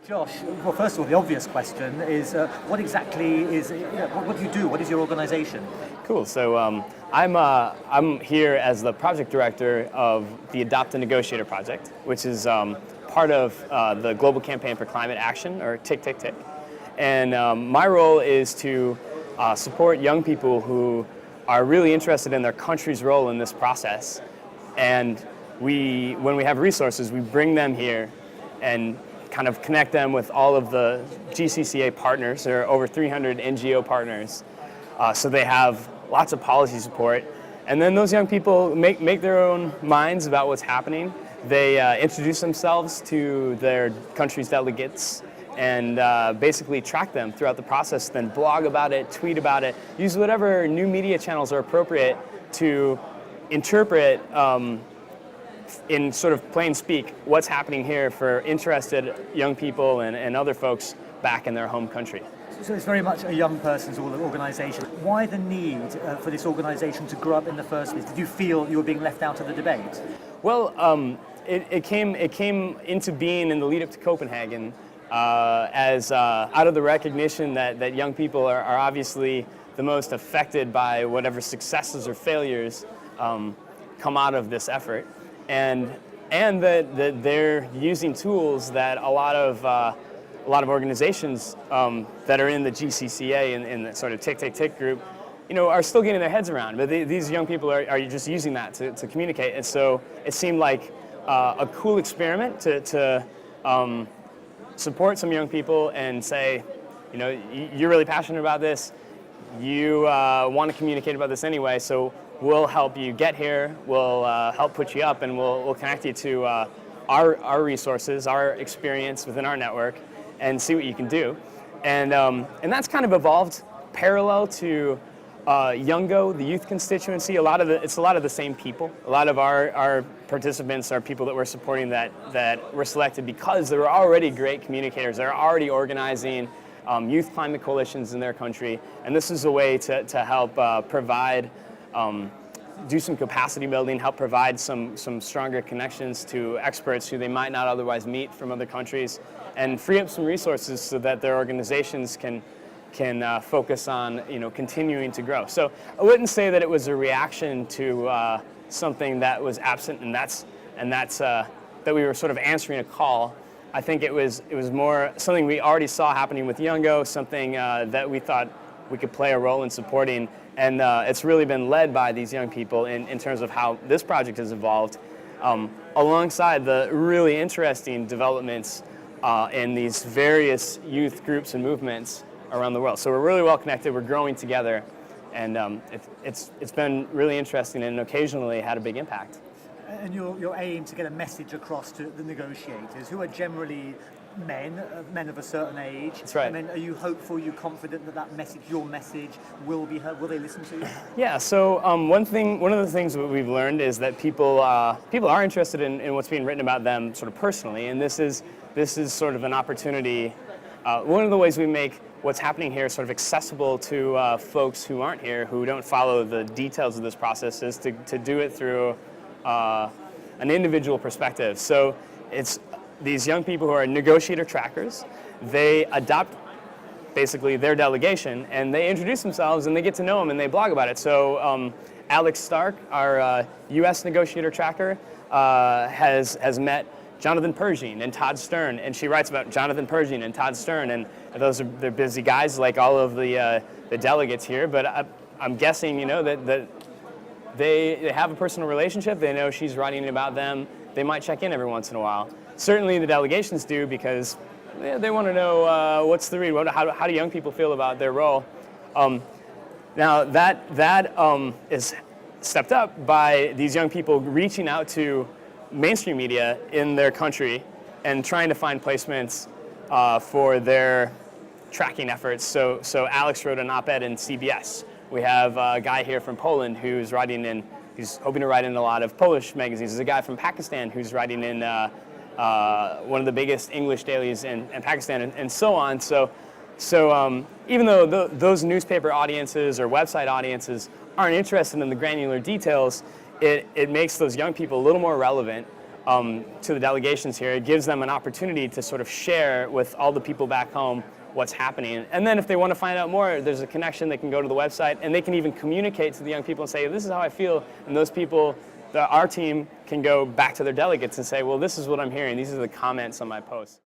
Josh, well, first of all, the obvious question is, what exactly is, what do you do? What is your organization? Cool. So I'm here as the project director of the Adoptanegotiator project, which is part of the Global Campaign for Climate Action, or TckTckTck. And my role is to support young people who are really interested in their country's role in this process. And when we have resources, we bring them here and kind of connect them with all of the GCCA partners. There are over 300 NGO partners, so they have lots of policy support. And then those young people make their own minds about what's happening. They introduce themselves to their country's delegates and basically track them throughout the process, then blog about it, tweet about it, use whatever new media channels are appropriate to interpret in sort of plain speak what's happening here for interested young people and other folks back in their home country. So it's very much a young person's organization. Why the need for this organization to grow up in the first place? Did you feel you were being left out of the debate? Well, it came into being in the lead up to Copenhagen as out of the recognition that young people are obviously the most affected by whatever successes or failures come out of this effort. And that they're using tools that a lot of organizations that are in the GCCA and in the sort of TckTckTck group, are still getting their heads around. But these young people are just using that to communicate. And so it seemed like a cool experiment to support some young people and say, you're really passionate about this. You want to communicate about this anyway. So we'll help you get here, we'll help put you up, and we'll connect you to our resources, our experience within our network, and see what you can do. And that's kind of evolved parallel to Youngo, the youth constituency. It's a lot of the same people. A lot of our participants are people that we're supporting that were selected because they were already great communicators. They're already organizing youth climate coalitions in their country, and this is a way to help provide do some capacity building, help provide some stronger connections to experts who they might not otherwise meet from other countries, and free up some resources so that their organizations can focus on continuing to grow. So I wouldn't say that it was a reaction to something that was absent, and that's that we were sort of answering a call. I think it was more something we already saw happening with Youngo, something that we thought we could play a role in supporting. And it's really been led by these young people in terms of how this project has evolved, alongside the really interesting developments in these various youth groups and movements around the world. So we're really well connected, we're growing together, and it's been really interesting and occasionally had a big impact. And your aim to get a message across to the negotiators, who are generally men of a certain age. That's right. And then are you hopeful, you confident that message, your message, will be heard? Will they listen to you? Yeah. So one of the things that we've learned is that people are interested in what's being written about them sort of personally, and this is sort of an opportunity. One of the ways we make what's happening here sort of accessible to folks who aren't here, who don't follow the details of this process, is to do it through an individual perspective. So it's these young people who are negotiator trackers. They adopt basically their delegation, and they introduce themselves, and they get to know them, and they blog about it. So Alex Stark, our U.S. negotiator tracker, has met Jonathan Pershing and Todd Stern, and she writes about Jonathan Pershing and Todd Stern, and they're busy guys like all of the delegates here. But I'm guessing that they have a personal relationship. They know she's writing about them. They might check in every once in a while. Certainly the delegations do, because they want to know what's the read, how do young people feel about their role. Now that is stepped up by these young people reaching out to mainstream media in their country and trying to find placements for their tracking efforts. So Alex wrote an op-ed in CBS. We have a guy here from Poland who's hoping to write in a lot of Polish magazines. There's a guy from Pakistan who's writing in one of the biggest English dailies in Pakistan, and so on. So even though those newspaper audiences or website audiences aren't interested in the granular details, it makes those young people a little more relevant to the delegations here. It gives them an opportunity to sort of share with all the people back home what's happening. And then if they want to find out more, there's a connection. They can go to the website, and they can even communicate to the young people and say, this is how I feel. And those people, our team, can go back to their delegates and say, well, this is what I'm hearing. These are the comments on my post.